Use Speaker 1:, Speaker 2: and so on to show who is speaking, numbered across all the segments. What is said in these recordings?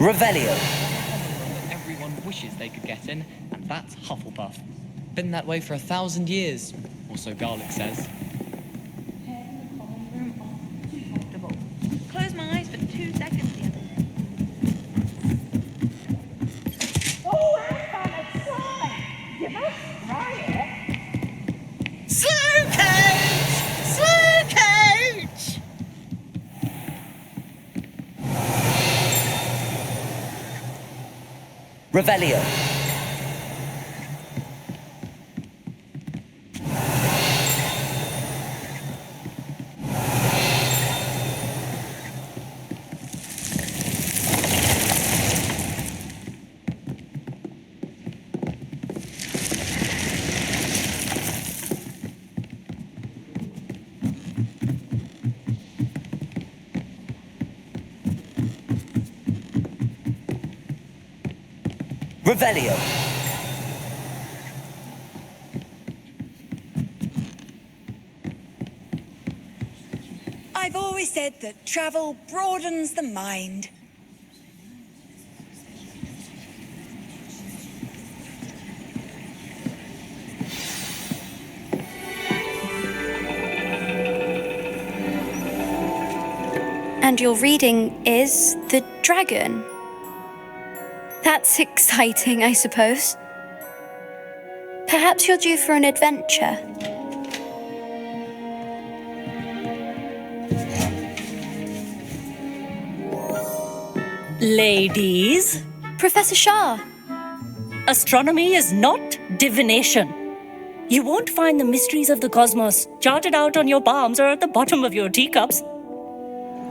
Speaker 1: Revelio.
Speaker 2: Everyone wishes they could get in, and that's Hufflepuff. Been that way for 1,000 years, or so Garlic says.
Speaker 3: Close my eyes for 2 seconds the other day.
Speaker 4: Oh, I found a sign! You must try it.
Speaker 1: Slow coach! Slow coach! Revelio. Revelio.
Speaker 5: I've always said that travel broadens the mind.
Speaker 6: And your reading is The Dragon. That's exciting, I suppose. Perhaps you're due for an adventure.
Speaker 7: Ladies,
Speaker 6: Professor Shah.
Speaker 7: astronomy is not divination. You won't find the mysteries of the cosmos charted out on your palms or at the bottom of your teacups.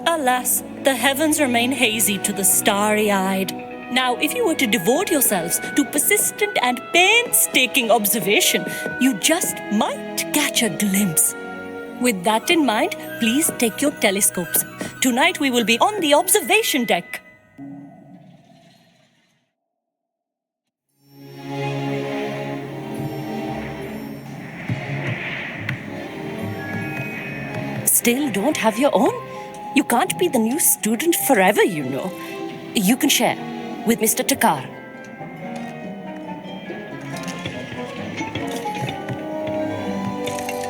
Speaker 7: Alas, the heavens remain hazy to the starry-eyed. Now, if you were to devote yourselves to persistent and painstaking observation, you just might catch a glimpse. With that in mind, please take your telescopes. Tonight we will be on the observation deck. Still don't have your own? You can't be the new student forever, you know. You can share with Mr. Takar.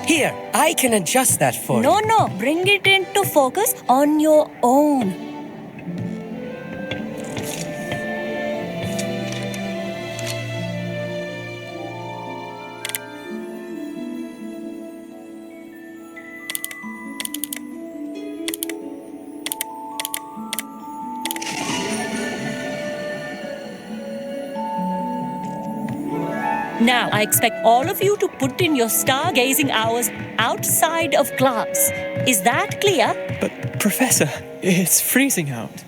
Speaker 1: Here, I can adjust that for you.
Speaker 7: No, bring it into focus on your own. Now, I expect all of you to put in your stargazing hours outside of class. Is that clear?
Speaker 8: But, Professor, it's freezing out.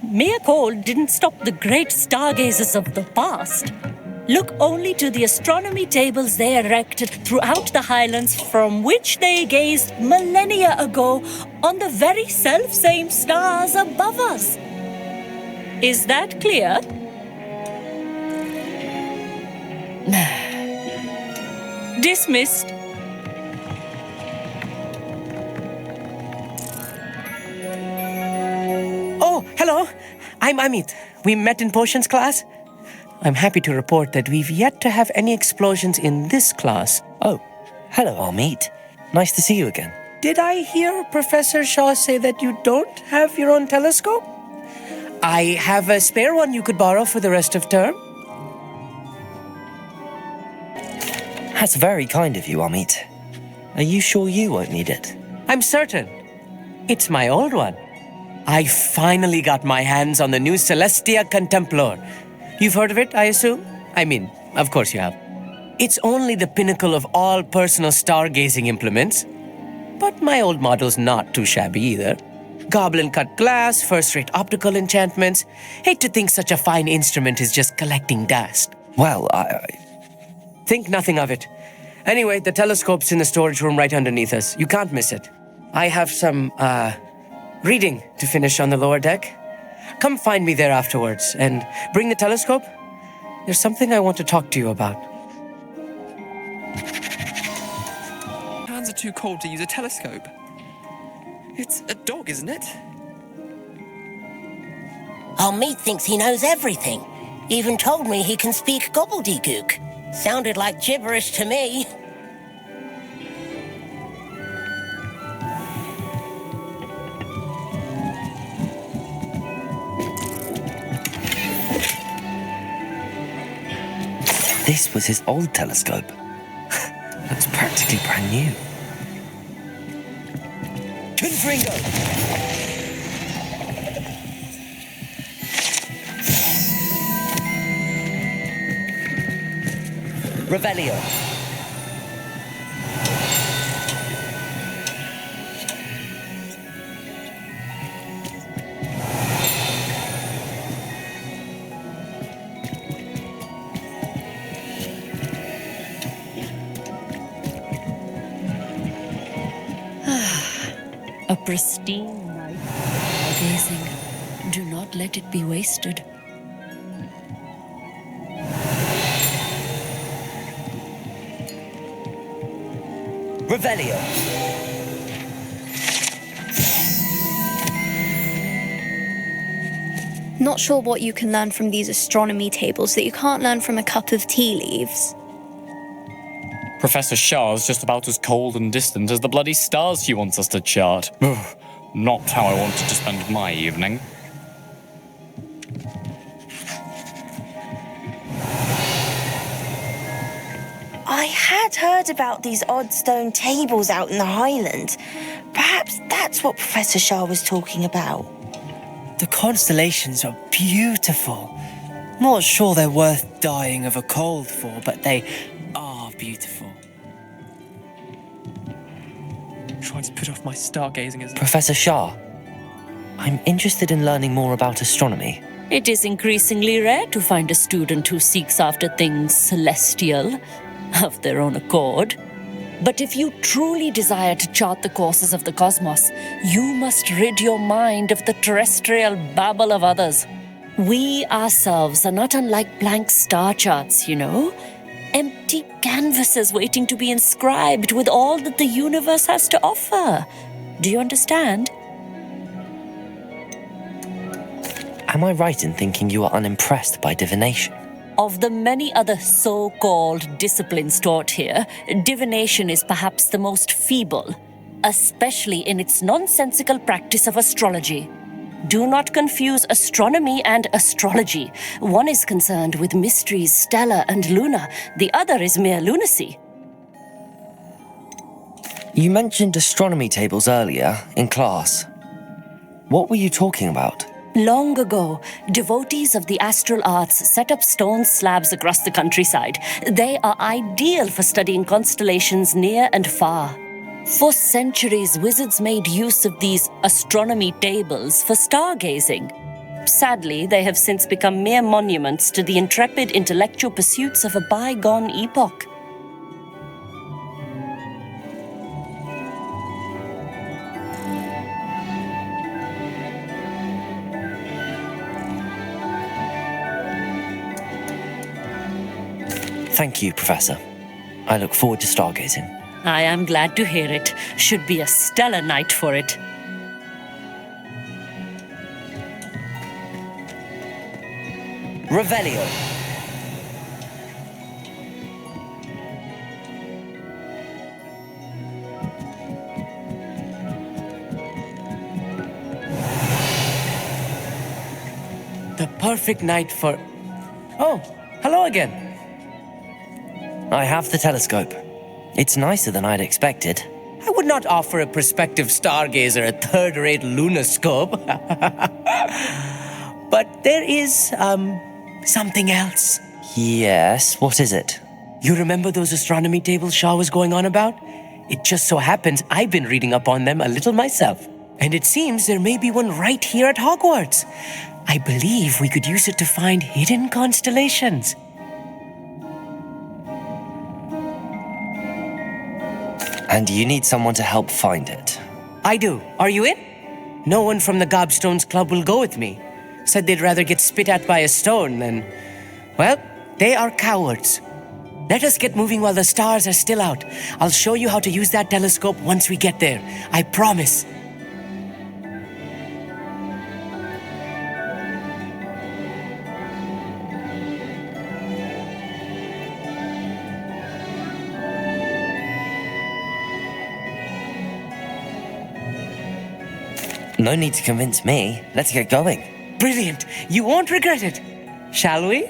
Speaker 7: Mere cold didn't stop the great stargazers of the past. Look only to the astronomy tables they erected throughout the Highlands from which they gazed millennia ago on the very self-same stars above us. Is that clear? Dismissed.
Speaker 1: Oh, hello. I'm Amit. We met in potions class. I'm happy to report that we've yet to have any explosions in this class.
Speaker 9: Oh, hello, Amit. Nice to see you again.
Speaker 1: Did I hear Professor Shaw say that you don't have your own telescope? I have a spare one you could borrow for the rest of term.
Speaker 9: That's very kind of you, Amit. Are you sure you won't need it?
Speaker 1: I'm certain. It's my old one. I finally got my hands on the new Celestia Contemplor. You've heard of it, I assume? I mean, of course you have. It's only the pinnacle of all personal stargazing implements. But my old model's not too shabby either. Goblin-cut glass, first-rate optical enchantments. Hate to think such a fine instrument is just collecting dust.
Speaker 9: Well,
Speaker 1: Think nothing of it. Anyway, the telescope's in the storage room right underneath us. You can't miss it. I have some, reading to finish on the lower deck. Come find me there afterwards, and bring the telescope. There's something I want to talk to you about.
Speaker 8: Hands are too cold to use a telescope. It's a dog, isn't it?
Speaker 10: Our meat thinks he knows everything. Even told me he can speak gobbledygook. Sounded like gibberish to me.
Speaker 9: This was his old telescope. Looks practically brand new. Confringo! Revelio.
Speaker 7: A pristine night for gazing. Do not let it be wasted.
Speaker 9: Revelio.
Speaker 6: Not sure what you can learn from these astronomy tables that you can't learn from a cup of tea leaves.
Speaker 2: Professor Shah's just about as cold and distant as the bloody stars she wants us to chart. Ugh, not how I wanted to spend my evening.
Speaker 11: I had heard about these odd stone tables out in the Highlands. Perhaps that's what Professor Shah was talking about.
Speaker 12: The constellations are beautiful. Not sure they're worth dying of a cold for, but they are beautiful.
Speaker 8: Trying to put off my stargazing as...
Speaker 9: Professor Shah, I'm interested in learning more about astronomy.
Speaker 7: It is increasingly rare to find a student who seeks after things celestial of their own accord. But if you truly desire to chart the courses of the cosmos, you must rid your mind of the terrestrial babble of others. We ourselves are not unlike blank star charts, you know. Empty canvases waiting to be inscribed with all that the universe has to offer. Do you understand?
Speaker 9: Am I right in thinking you are unimpressed by divination?
Speaker 7: Of the many other so-called disciplines taught here, divination is perhaps the most feeble, especially in its nonsensical practice of astrology. Do not confuse astronomy and astrology. One is concerned with mysteries stellar and lunar, the other is mere lunacy.
Speaker 9: You mentioned astronomy tables earlier in class. What were you talking about?
Speaker 7: Long ago, devotees of the astral arts set up stone slabs across the countryside. They are ideal for studying constellations near and far. For centuries, wizards made use of these astronomy tables for stargazing. Sadly, they have since become mere monuments to the intrepid intellectual pursuits of a bygone epoch.
Speaker 9: Thank you, Professor. I look forward to stargazing.
Speaker 7: I am glad to hear it. Should be a stellar night for it.
Speaker 9: Revelio.
Speaker 1: The perfect night for... Oh, hello again.
Speaker 9: I have the telescope. It's nicer than I'd expected.
Speaker 1: I would not offer a prospective stargazer a third-rate lunoscope. But there is, something else.
Speaker 9: Yes, what is it?
Speaker 1: You remember those astronomy tables Shah was going on about? It just so happens I've been reading up on them a little myself. And it seems there may be one right here at Hogwarts. I believe we could use it to find hidden constellations.
Speaker 9: And you need someone to help find it.
Speaker 1: I do. Are you in? No one from the Gobstones Club will go with me. Said they'd rather get spit at by a stone than... Well, they are cowards. Let us get moving while the stars are still out. I'll show you how to use that telescope once we get there. I promise.
Speaker 9: No need to convince me. Let's get going.
Speaker 1: Brilliant. You won't regret it. Shall we?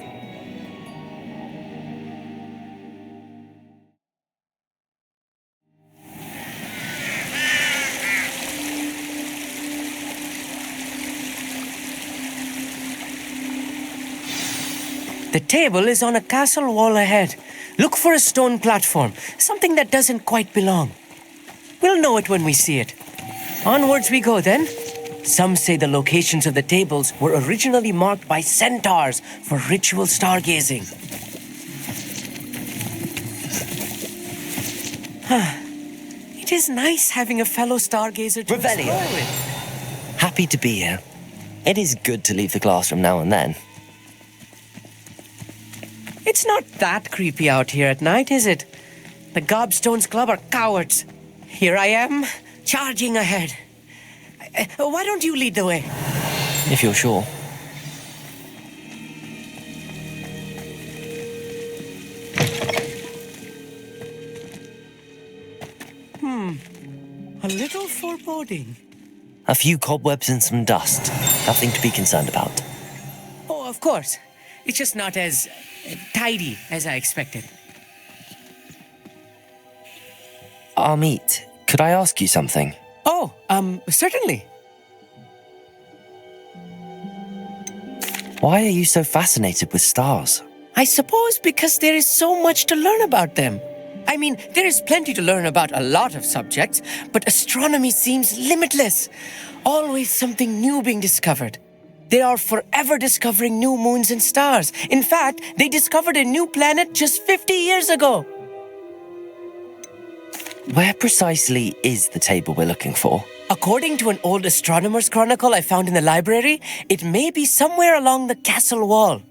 Speaker 1: The table is on a castle wall ahead. Look for a stone platform, something that doesn't quite belong. We'll know it when we see it. Onwards we go then. Some say the locations of the tables were originally marked by centaurs for ritual stargazing. It is nice having a fellow stargazer to
Speaker 9: Revelio.
Speaker 1: explore with.
Speaker 9: Happy to be here. It is good to leave the classroom now and then.
Speaker 1: It's not that creepy out here at night, is it? The Gobstones Club are cowards. Here I am, charging ahead. Why don't you lead the way?
Speaker 9: If you're sure.
Speaker 1: A little foreboding.
Speaker 9: A few cobwebs and some dust. Nothing to be concerned about.
Speaker 1: Oh, of course. It's just not as tidy as I expected.
Speaker 9: Amit, could I ask you something?
Speaker 1: Oh, certainly.
Speaker 9: Why are you so fascinated with stars?
Speaker 1: I suppose because there is so much to learn about them. I mean, there is plenty to learn about a lot of subjects, but astronomy seems limitless. Always something new being discovered. They are forever discovering new moons and stars. In fact, they discovered a new planet just 50 years ago.
Speaker 9: Where precisely is the table we're looking for?
Speaker 1: According to an old astronomer's chronicle I found in the library, it may be somewhere along the castle wall.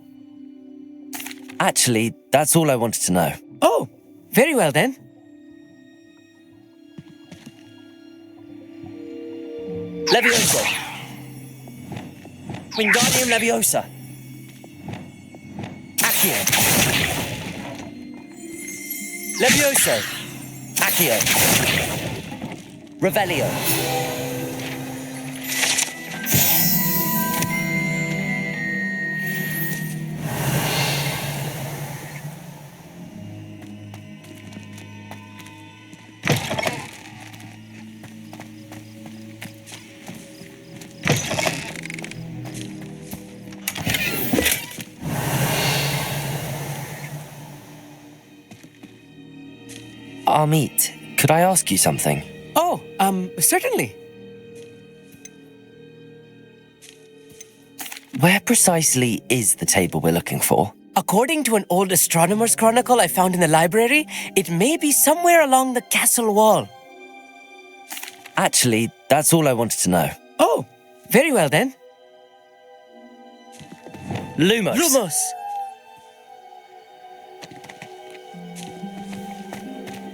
Speaker 9: Actually, that's all I wanted to know.
Speaker 1: Oh, very well then.
Speaker 9: Leviosa! Wingardium Leviosa! Accio! Levioso! Accio! Revelio! Amit, could I ask you something?
Speaker 1: Oh, certainly.
Speaker 9: Where precisely is the table we're looking for?
Speaker 1: According to an old astronomer's chronicle I found in the library, it may be somewhere along the castle wall.
Speaker 9: Actually, that's all I wanted to know.
Speaker 1: Oh, very well then.
Speaker 9: Lumos!
Speaker 1: Lumos!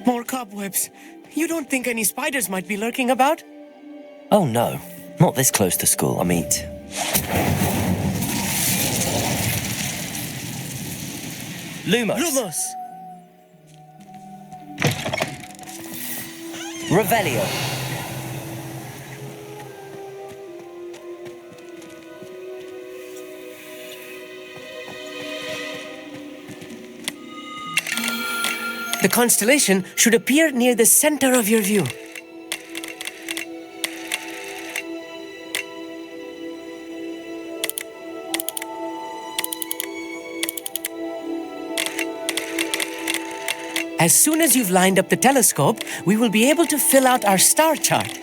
Speaker 1: More cobwebs. You don't think any spiders might be lurking about?
Speaker 9: Oh no, not this close to school, Amit. Lumos!
Speaker 1: Lumos!
Speaker 9: Revelio!
Speaker 1: The constellation should appear near the center of your view. As soon as you've lined up the telescope, we will be able to fill out our star chart.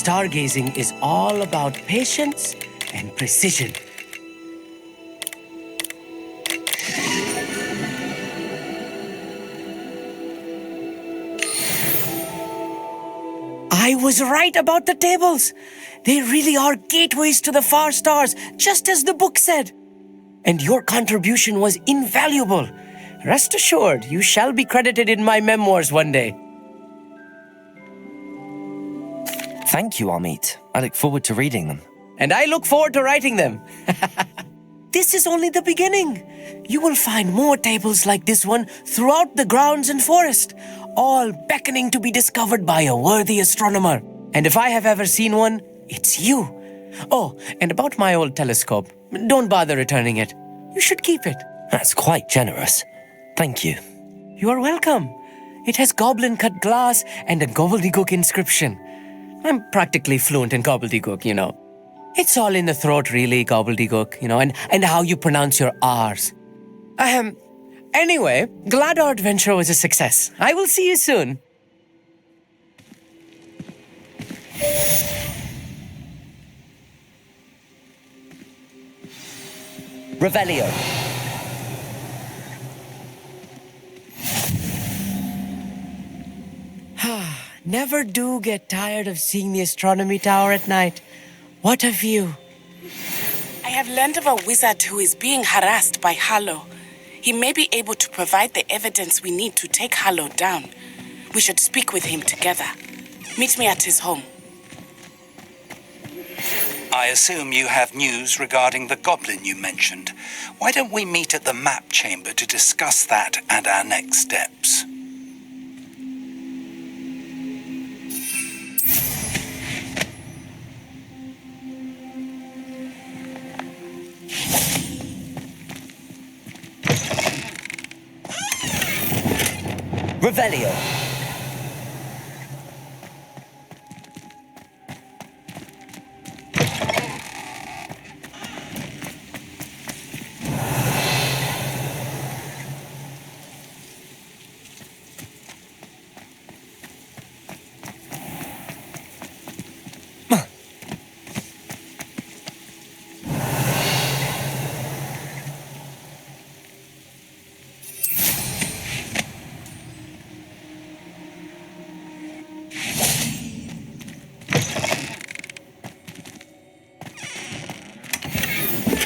Speaker 1: Stargazing is all about patience and precision. I was right about the tables. They really are gateways to the far stars, just as the book said. And your contribution was invaluable. Rest assured, you shall be credited in my memoirs one day.
Speaker 9: Thank you, Amit. I look forward to reading them.
Speaker 1: And I look forward to writing them. This is only the beginning. You will find more tables like this one throughout the grounds and forest, all beckoning to be discovered by a worthy astronomer. And if I have ever seen one, it's you. Oh, and about my old telescope, don't bother returning it. You should keep it.
Speaker 9: That's quite generous. Thank you.
Speaker 1: You are welcome. It has goblin-cut glass and a gobbledygook inscription. I'm practically fluent in gobbledygook, you know. It's all in the throat, really, gobbledygook, you know, and how you pronounce your R's. Anyway, glad our adventure was a success. I will see you soon.
Speaker 9: Revelio.
Speaker 1: Never do get tired of seeing the astronomy tower at night. What a view.
Speaker 13: I have learned of a wizard who is being harassed by Hallow. He may be able to provide the evidence we need to take Hallow down. We should speak with him together. Meet me at his home.
Speaker 14: I assume you have news regarding the goblin you mentioned. Why don't we meet at the map chamber to discuss that and our next steps?
Speaker 9: Revelio.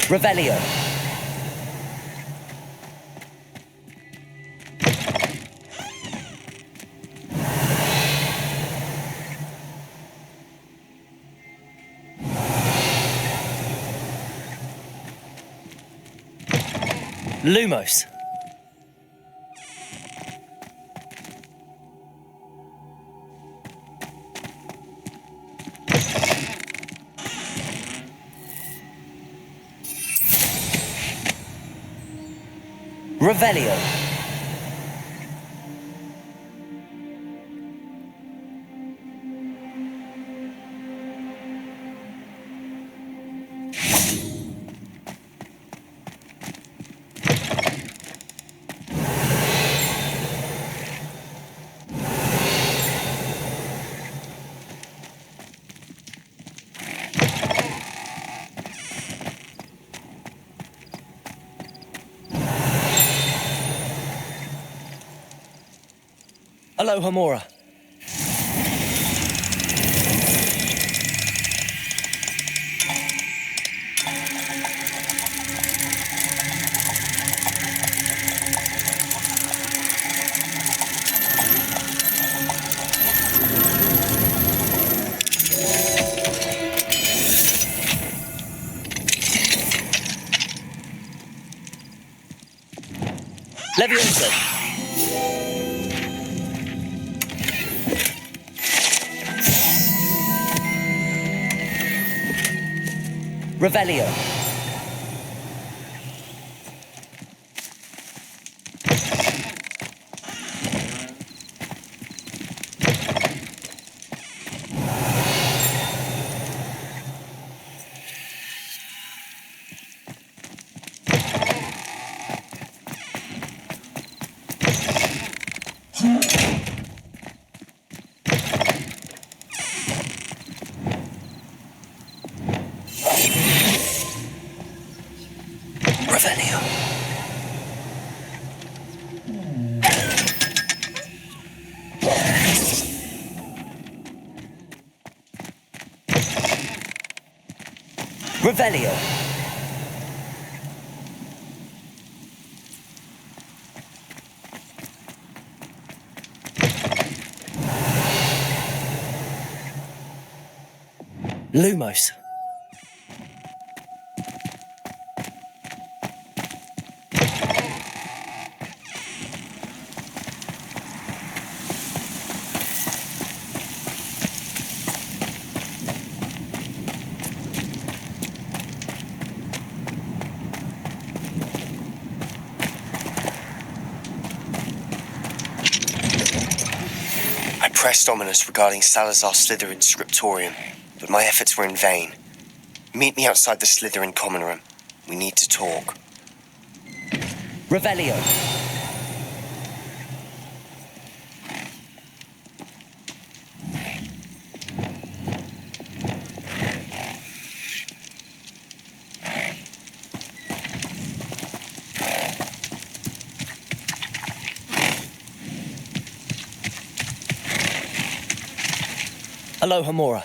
Speaker 9: Revelio. Lumos. Revelio. Aloha Mora. Leviosa. Revelio. Revelio. Lumos.
Speaker 15: I pressed Ominous regarding Salazar Slytherin's scriptorium, but my efforts were in vain. Meet me outside the Slytherin common room. We need to talk.
Speaker 9: Revelio. Aloha Mora.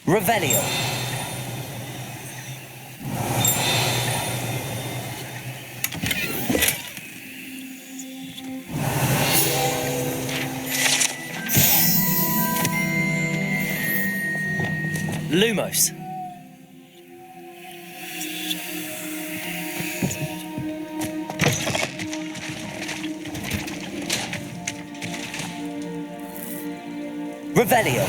Speaker 9: Revelio. Lumos. Revelio.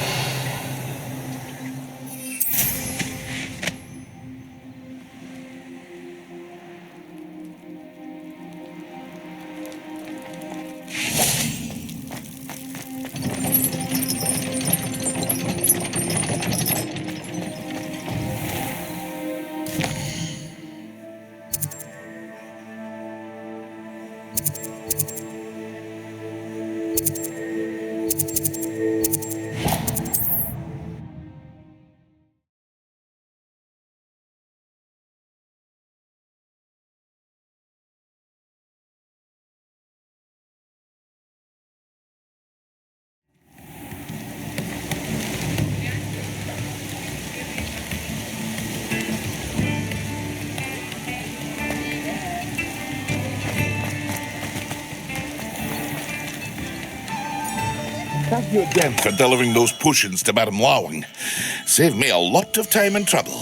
Speaker 16: Thank you again for delivering those potions to Madame Lawing. Saved me a lot of time and trouble.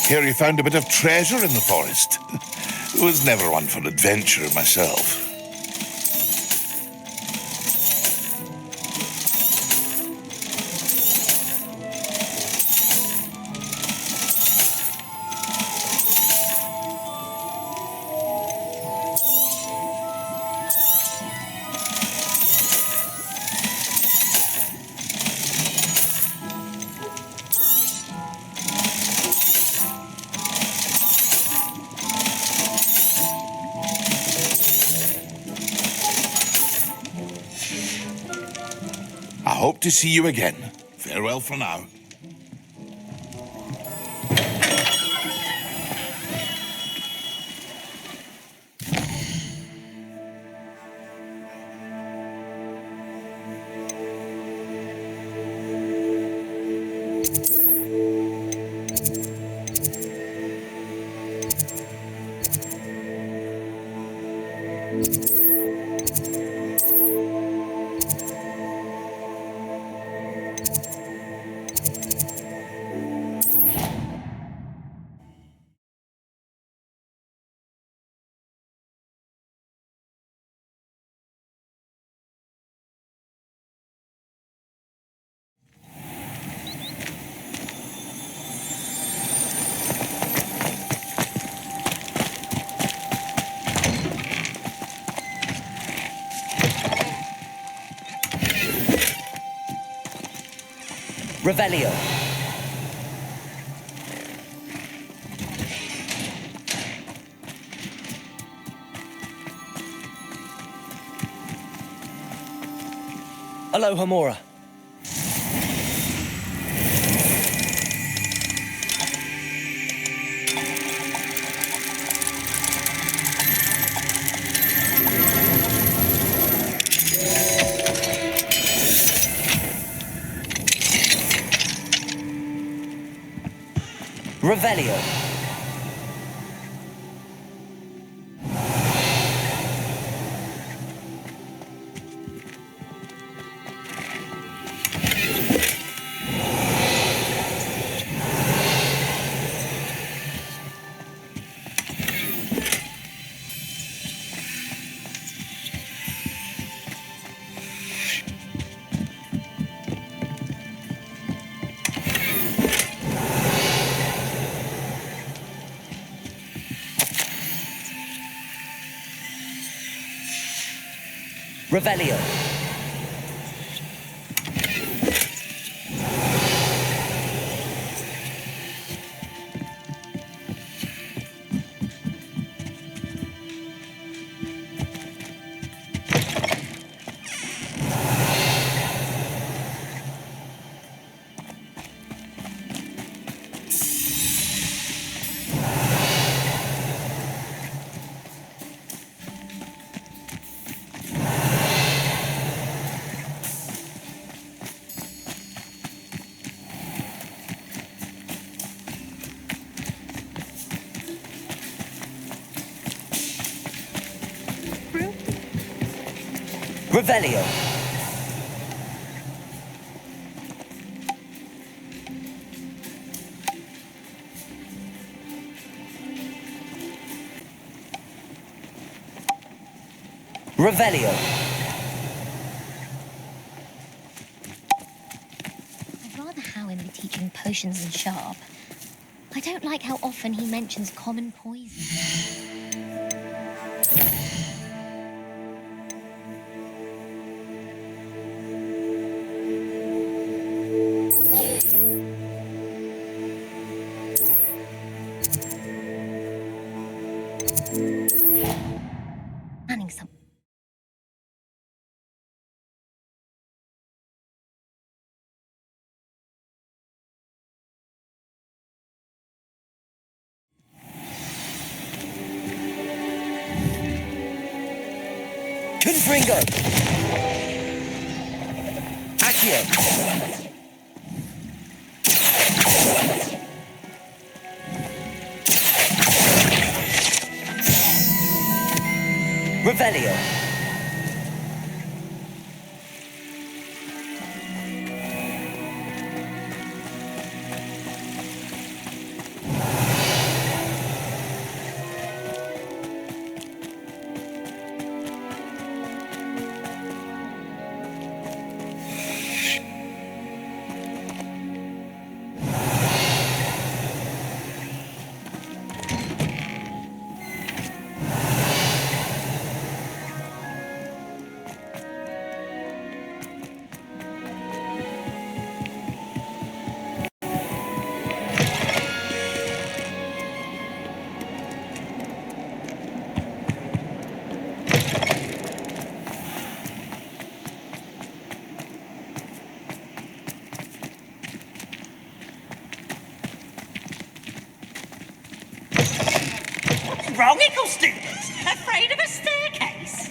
Speaker 16: Hear you found a bit of treasure in the forest. Was never one for adventure myself. I hope to see you again. Farewell for now.
Speaker 1: Revelio. Aloha Mora. Revelio. Revelio. Revelio. Revelio.
Speaker 17: I'd rather Howin be teaching potions than Sharp. I don't like how often he mentions common poison.
Speaker 1: Confringo. Accio. Revelio.
Speaker 4: Wrong, Eagle students? Afraid of a staircase?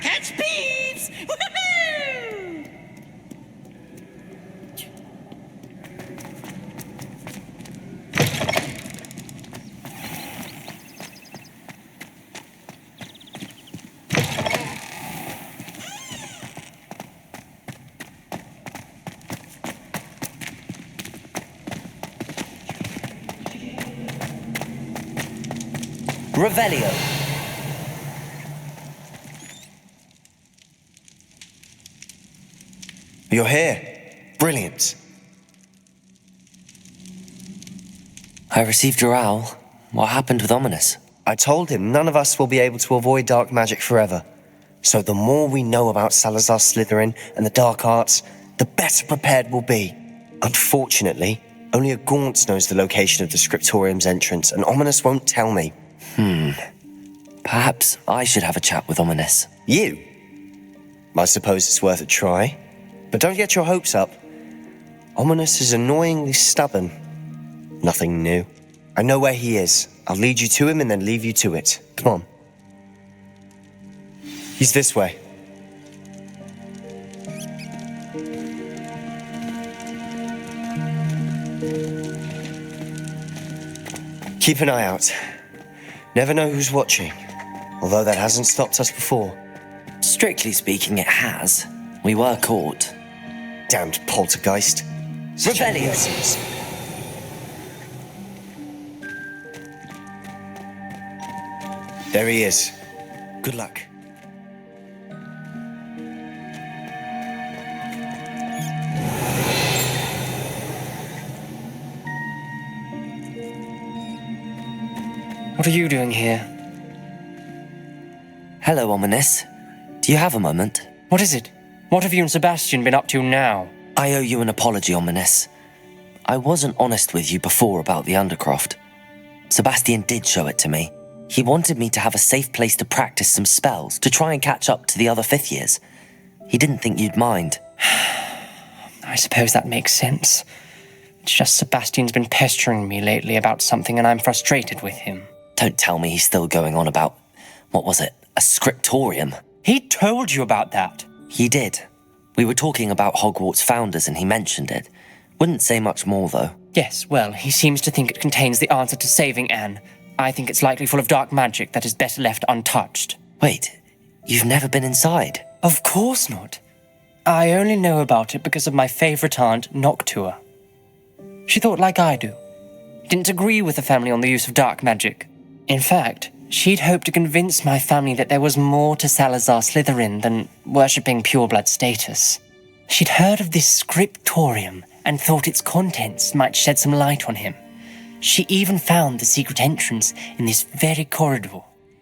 Speaker 4: Catch thieves! Woohoo!
Speaker 1: Revelio.
Speaker 15: You're here. Brilliant.
Speaker 9: I received your owl. What happened with Ominous?
Speaker 15: I told him none of us will be able to avoid dark magic forever. So the more we know about Salazar Slytherin and the dark arts, the better prepared we'll be. Unfortunately, only a Gaunt knows the location of the scriptorium's entrance, and Ominous won't tell me.
Speaker 9: Perhaps I should have a chat with Ominous.
Speaker 15: You? I suppose it's worth a try. But don't get your hopes up. Ominous is annoyingly stubborn. Nothing new. I know where he is. I'll lead you to him and then leave you to it. Come on. He's this way. Keep an eye out. Never know who's watching. Although that hasn't stopped us before.
Speaker 9: Strictly speaking, it has. We were caught.
Speaker 15: Damned poltergeist.
Speaker 9: Rebellion!
Speaker 15: There he is. Good luck.
Speaker 12: What are you doing here?
Speaker 9: Hello, Ominous. Do you have a moment?
Speaker 12: What is it? What have you and Sebastian been up to now?
Speaker 9: I owe you an apology, Ominous. I wasn't honest with you before about the Undercroft. Sebastian did show it to me. He wanted me to have a safe place to practice some spells, to try and catch up to the other fifth years. He didn't think you'd mind.
Speaker 12: I suppose that makes sense. It's just Sebastian's been pestering me lately about something and I'm frustrated with him.
Speaker 9: Don't tell me he's still going on about, what was it, a scriptorium?
Speaker 12: He told you about that.
Speaker 9: He did. We were talking about Hogwarts founders and he mentioned it. Wouldn't say much more, though.
Speaker 12: Yes, well, he seems to think it contains the answer to saving Anne. I think it's likely full of dark magic that is better left untouched.
Speaker 9: Wait, you've never been inside?
Speaker 12: Of course not. I only know about it because of my favourite aunt, Noctua. She thought like I do. Didn't agree with the family on the use of dark magic. In fact, she'd hoped to convince my family that there was more to Salazar Slytherin than worshipping pureblood status. She'd heard of this scriptorium and thought its contents might shed some light on him. She even found the secret entrance in this very corridor.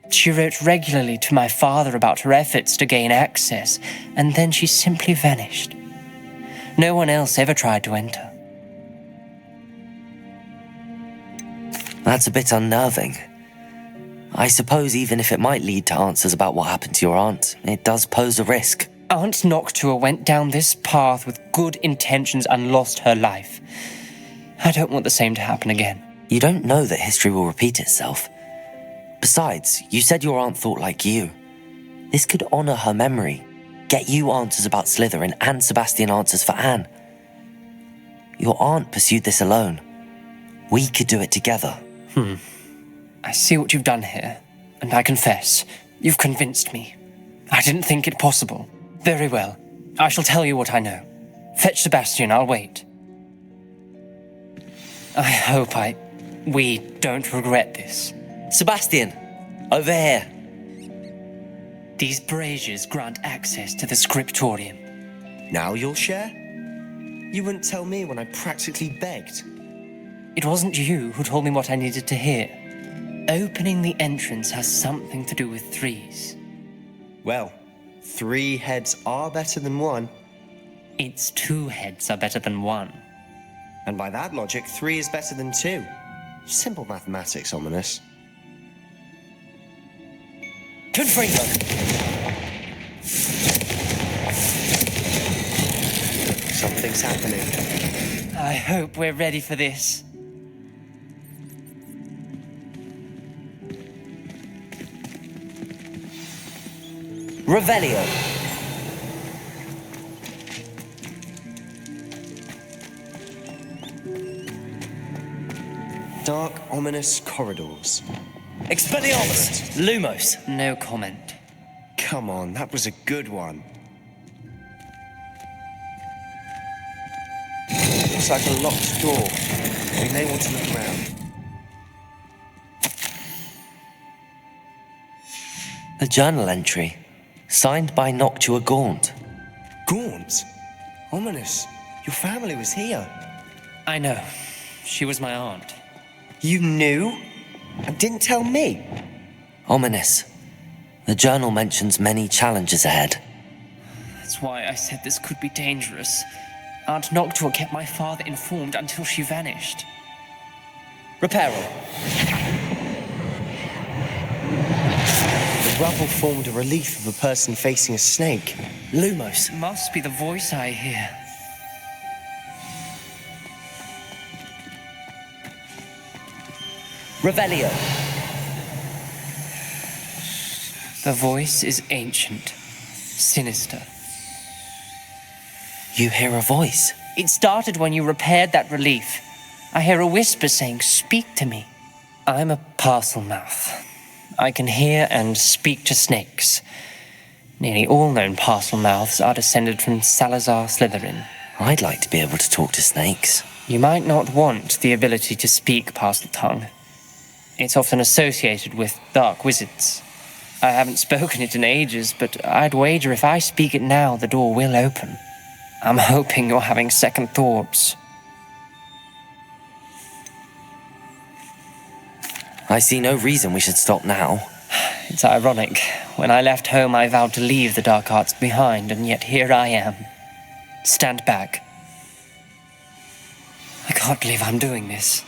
Speaker 12: She wrote regularly to my father about her efforts to gain access, and then she simply vanished. No one else ever tried to enter.
Speaker 9: That's a bit unnerving. I suppose even if it might lead to answers about what happened to your aunt, it does pose a risk.
Speaker 12: Aunt Noctua went down this path with good intentions and lost her life. I don't want the same to happen again.
Speaker 9: You don't know that history will repeat itself. Besides, you said your aunt thought like you. This could honour her memory, get you answers about Slytherin and Sebastian answers for Anne. Your aunt pursued this alone. We could do it together.
Speaker 12: I see what you've done here, and I confess, you've convinced me. I didn't think it possible. Very well, I shall tell you what I know. Fetch Sebastian, I'll wait. I hope we don't regret this.
Speaker 9: Sebastian, over here.
Speaker 12: These braziers grant access to the scriptorium.
Speaker 15: Now you'll share? You wouldn't tell me when I practically begged.
Speaker 12: It wasn't you who told me what I needed to hear. Opening the entrance has something to do with threes.
Speaker 15: Well, 3 heads are better than 1.
Speaker 12: It's 2 heads are better than 1.
Speaker 15: And by that logic, 3 is better than 2. Simple mathematics, Ominous.
Speaker 9: Confringo!
Speaker 15: Something's happening.
Speaker 12: I hope we're ready for this.
Speaker 9: Revelio!
Speaker 15: Dark, ominous corridors.
Speaker 9: Expelliarmus! Lumos!
Speaker 12: No comment.
Speaker 15: Come on, that was a good one. Looks like a locked door. We may want to look around.
Speaker 9: A journal entry, signed by Noctua Gaunt.
Speaker 15: Gaunt? Ominous, your family was here.
Speaker 12: I know. She was my aunt.
Speaker 15: You knew? And didn't tell me?
Speaker 9: Ominous. The journal mentions many challenges ahead.
Speaker 12: That's why I said this could be dangerous. Aunt Noctua kept my father informed until she vanished.
Speaker 1: Reparo.
Speaker 15: The rubble formed a relief of a person facing a snake.
Speaker 1: Lumos.
Speaker 12: Must be the voice I hear.
Speaker 1: Revelio.
Speaker 12: The voice is ancient, sinister.
Speaker 9: You hear a voice?
Speaker 12: It started when you repaired that relief. I hear a whisper saying, "Speak to me." I'm a parcel mouth. I can hear and speak to snakes. Nearly all known parcel mouths are descended from Salazar Slytherin.
Speaker 9: I'd like to be able to talk to snakes.
Speaker 12: You might not want the ability to speak parcel tongue. It's often associated with dark wizards. I haven't spoken it in ages, but I'd wager if I speak it now, the door will open. I'm hoping you're having second thoughts.
Speaker 9: I see no reason we should stop now.
Speaker 12: It's ironic. When I left home, I vowed to leave the dark arts behind, and yet here I am. Stand back. I can't believe I'm doing this.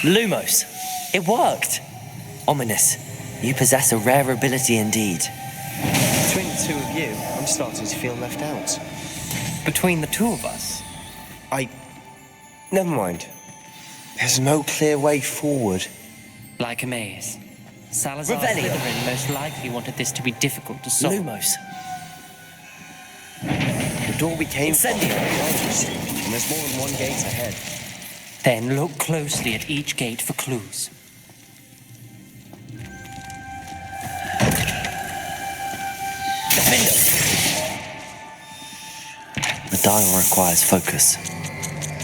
Speaker 1: Lumos. It worked.
Speaker 9: Ominous. You possess a rare ability indeed.
Speaker 15: Between the two of you, I'm starting to feel left out.
Speaker 12: Between the two of us?
Speaker 15: Never mind. There's no clear way forward.
Speaker 12: Like a maze. Salazar
Speaker 1: Revelio.
Speaker 12: Slytherin most likely wanted this to be difficult to solve.
Speaker 1: Lumos.
Speaker 15: The door we came from,
Speaker 1: Incendio.
Speaker 15: and there's more than one gate ahead.
Speaker 12: Then look closely at each gate for clues.
Speaker 1: Defender.
Speaker 9: The dial requires focus.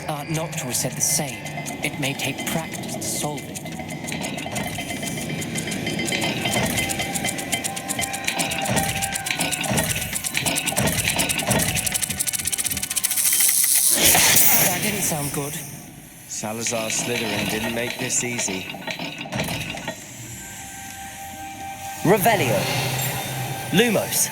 Speaker 12: Aunt Noctua said the same. It may take practice to solve it. That didn't sound good.
Speaker 15: Salazar Slytherin didn't make this easy.
Speaker 1: Revelio. Lumos.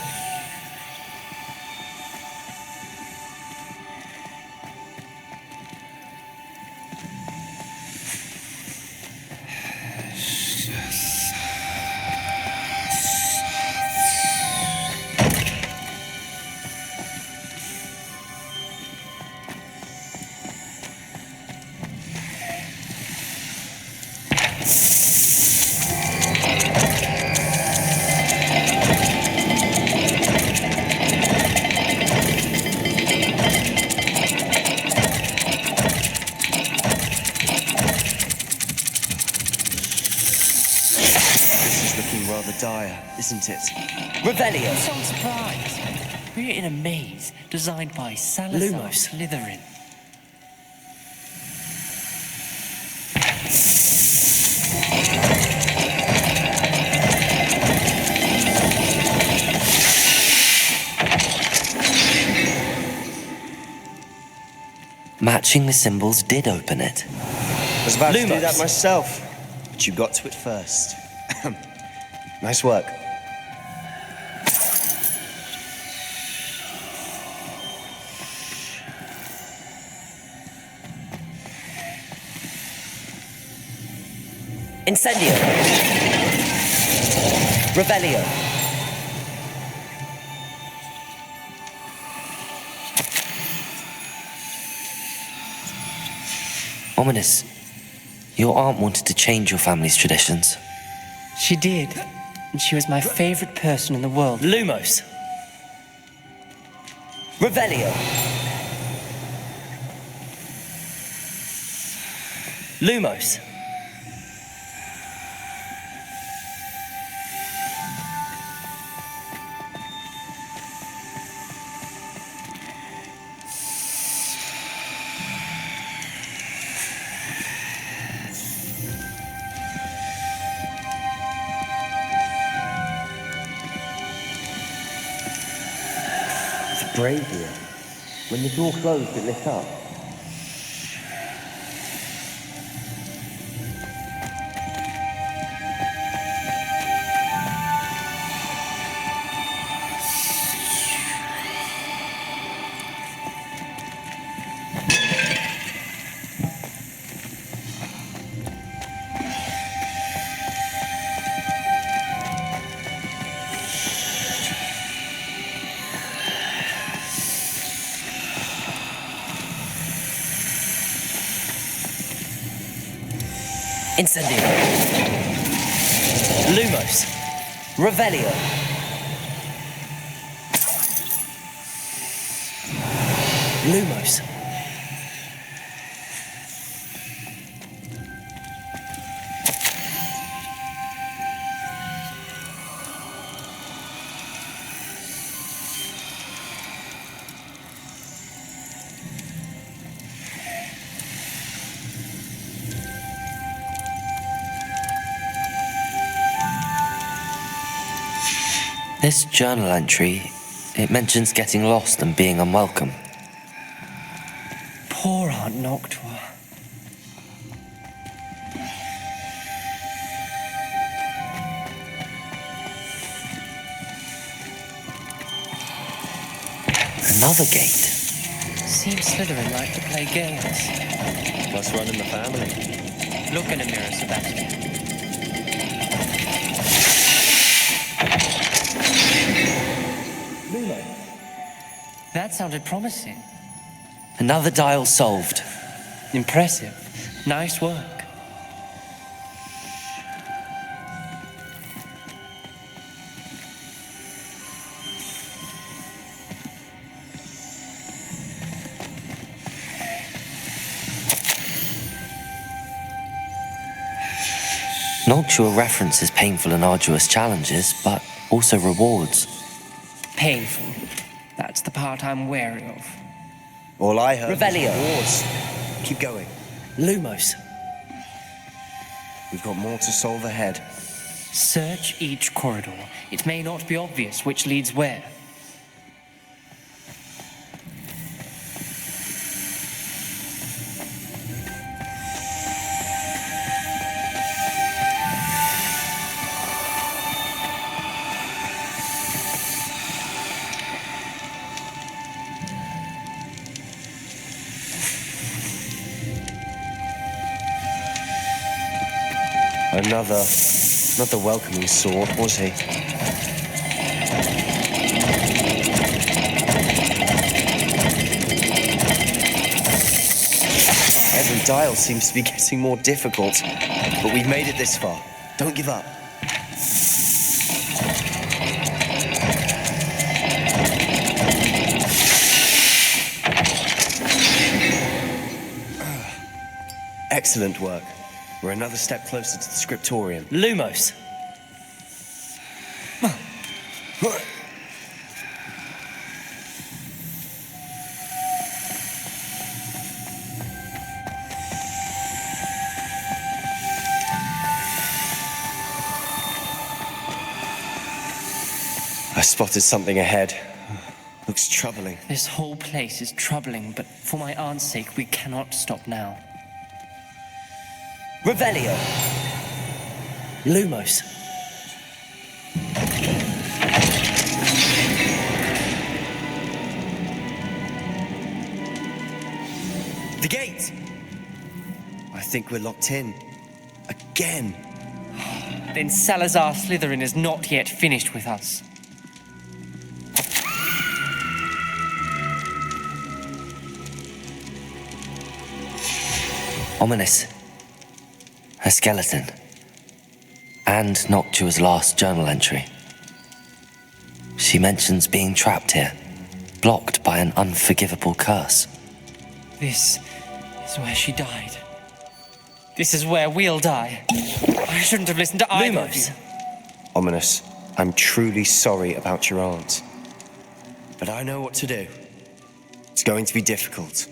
Speaker 15: Dire, isn't it?
Speaker 1: Revelio.
Speaker 12: I'm so surprised. We're in a maze designed by Salazar
Speaker 1: Lumos.
Speaker 12: Slytherin.
Speaker 9: Matching the symbols did open it.
Speaker 15: I was about to do that myself, but you got to it first. Nice work.
Speaker 1: Incendio. Revelio.
Speaker 9: Ominous. Your aunt wanted to change your family's traditions.
Speaker 12: She did. And she was my favorite person in the world.
Speaker 1: Lumos. Revelio. Lumos.
Speaker 15: Bravia. When the door closed, it lit up.
Speaker 9: Incendio. Lumos. Revelio. Lumos. This journal entry, it mentions getting lost and being unwelcome.
Speaker 12: Poor Aunt Noctua.
Speaker 9: Another gate.
Speaker 12: Seems Slytherin like to play games.
Speaker 15: Must run in the family.
Speaker 12: Look in a mirror, Sebastian. That sounded promising.
Speaker 9: Another dial solved.
Speaker 12: Impressive. Nice work.
Speaker 9: Noctua references painful and arduous challenges, but also rewards.
Speaker 12: Painful. That's the part I'm wary of.
Speaker 15: All I heard
Speaker 9: Revelio.
Speaker 15: was rewards. Keep going.
Speaker 9: Lumos.
Speaker 15: We've got more to solve ahead.
Speaker 12: Search each corridor. It may not be obvious which leads where.
Speaker 15: Not the welcoming sort, was he? Every dial seems to be getting more difficult, but we've made it this far. Don't give up. Excellent work. We're another step closer to the scriptorium.
Speaker 9: Lumos.
Speaker 15: I spotted something ahead. Looks troubling.
Speaker 12: This whole place is troubling, but for my aunt's sake, we cannot stop now.
Speaker 9: Revelio. Lumos.
Speaker 15: The gate! I think we're locked in. Again.
Speaker 12: Then Salazar Slytherin is not yet finished with us.
Speaker 9: Ominous. A skeleton. And Noctua's last journal entry. She mentions being trapped here, blocked by an unforgivable curse.
Speaker 12: This is where she died. This is where we'll die. I shouldn't have listened to either of you.
Speaker 15: Ominous, I'm truly sorry about your aunt. But I know what to do. It's going to be difficult.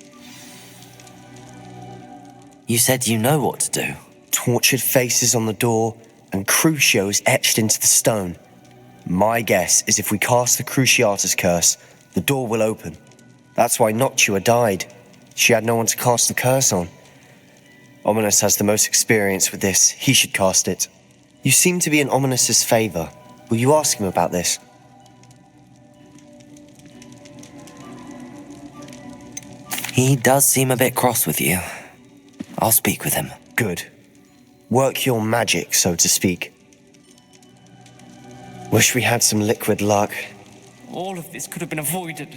Speaker 9: You said you know what to do.
Speaker 15: Tortured faces on the door, and Crucio is etched into the stone. My guess is if we cast the Cruciatus curse, the door will open. That's why Noctua died. She had no one to cast the curse on. Ominous has the most experience with this. He should cast it. You seem to be in Ominous's favor. Will you ask him about this?
Speaker 9: He does seem a bit cross with you. I'll speak with him.
Speaker 15: Good. Work your magic, so to speak. Wish we had some liquid luck.
Speaker 12: All of this could have been avoided.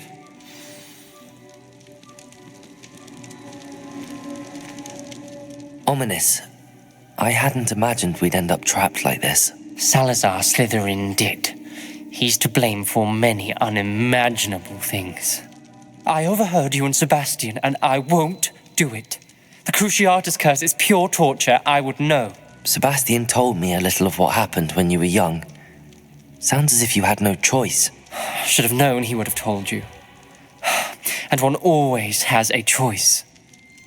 Speaker 9: Ominous. I hadn't imagined we'd end up trapped like this.
Speaker 12: Salazar Slytherin did. He's to blame for many unimaginable things. I overheard you and Sebastian, and I won't do it. The Cruciatus curse is pure torture, I would know.
Speaker 9: Sebastian told me a little of what happened when you were young. Sounds as if you had no choice.
Speaker 12: Should have known he would have told you. And one always has a choice.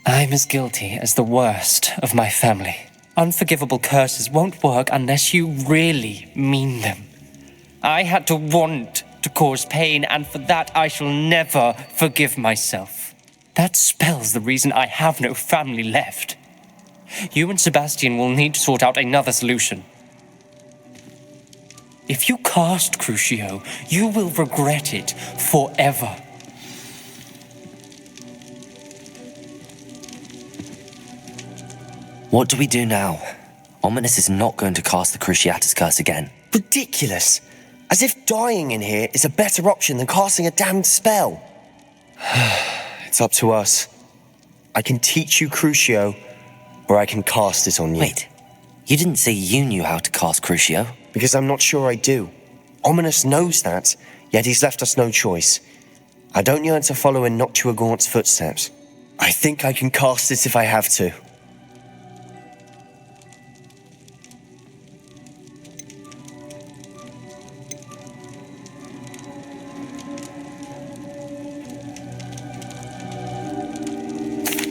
Speaker 12: I'm as guilty as the worst of my family. Unforgivable curses won't work unless you really mean them. I had to want to cause pain, and for that I shall never forgive myself. That spell's the reason I have no family left. You and Sebastian will need to sort out another solution. If you cast Crucio, you will regret it forever.
Speaker 9: What do we do now? Ominous is not going to cast the Cruciatus curse again.
Speaker 15: Ridiculous! As if dying in here is a better option than casting a damned spell. It's up to us. I can teach you Crucio, or I can cast it on you.
Speaker 9: Wait, you didn't say you knew how to cast Crucio?
Speaker 15: Because I'm not sure I do. Ominous knows that, yet he's left us no choice. I don't yearn to follow in Noctua Gaunt's footsteps. I think I can cast it if I have to.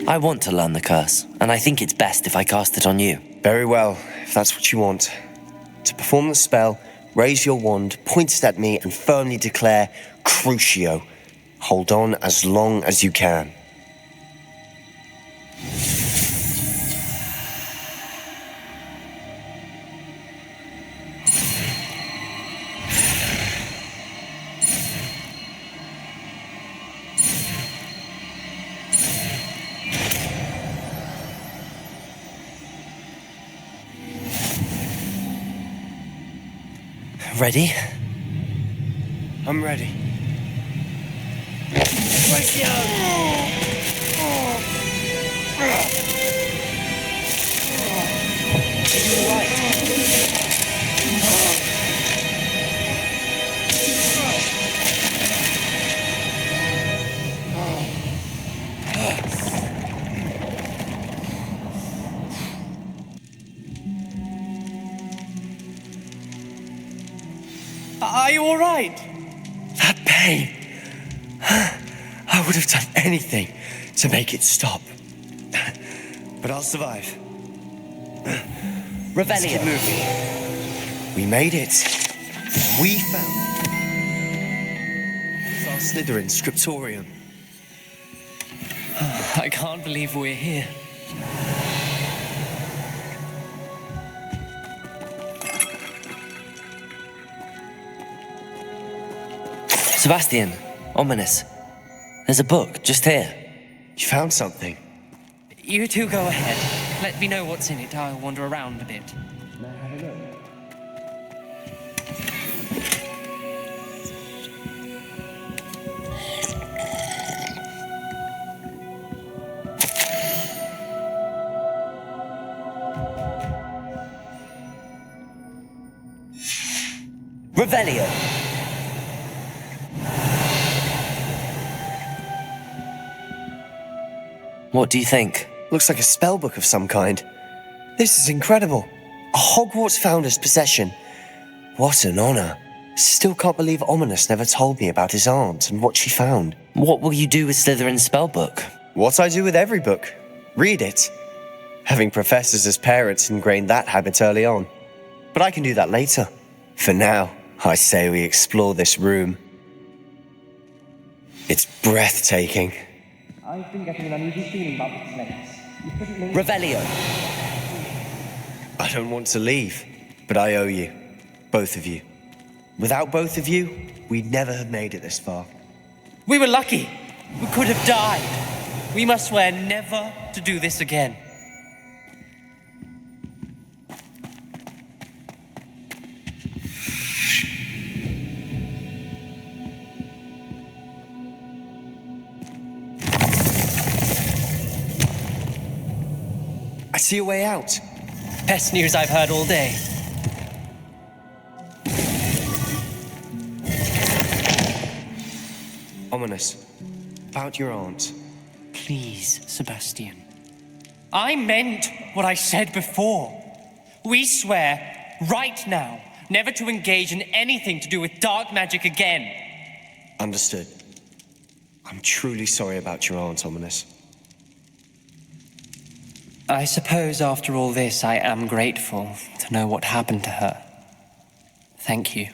Speaker 9: I want to learn the curse, and I think it's best if I cast it on you.
Speaker 15: Very well, if that's what you want. To perform the spell, raise your wand, point it at me, and firmly declare Crucio. Hold on as long as you can.
Speaker 9: Ready?
Speaker 15: I'm ready.
Speaker 12: Are you all right?
Speaker 15: That pain. I would have done anything to make it stop. But I'll survive. Let's keep moving. We made it. We found our Slytherin scriptorium.
Speaker 12: I can't believe we're here.
Speaker 9: Sebastian, Ominous. There's a book just here.
Speaker 15: You found something?
Speaker 12: You two go ahead. Let me know what's in it. I'll wander around a bit.
Speaker 9: Revelio. What do you think?
Speaker 15: Looks like a spellbook of some kind. This is incredible. A Hogwarts founder's possession. What an honor. Still can't believe Ominous never told me about his aunt and what she found.
Speaker 9: What will you do with Slytherin's spellbook?
Speaker 15: What I do with every book. Read it. Having professors as parents ingrained that habit early on. But I can do that later. For now, I say we explore this room. It's breathtaking.
Speaker 12: I've been getting an unusual feeling about this place.
Speaker 9: Revelio.
Speaker 15: I don't want to leave, but I owe you. Both of you. Without both of you, we'd never have made it this far.
Speaker 12: We were lucky. We could have died. We must swear never to do this again.
Speaker 15: I see a way out.
Speaker 12: Best news I've heard all day.
Speaker 15: Ominous. About your aunt.
Speaker 12: Please, Sebastian. I meant what I said before. We swear, right now, never to engage in anything to do with dark magic again.
Speaker 15: Understood. I'm truly sorry about your aunt, Ominous.
Speaker 12: I suppose after all this, I am grateful to know what happened to her. Thank you.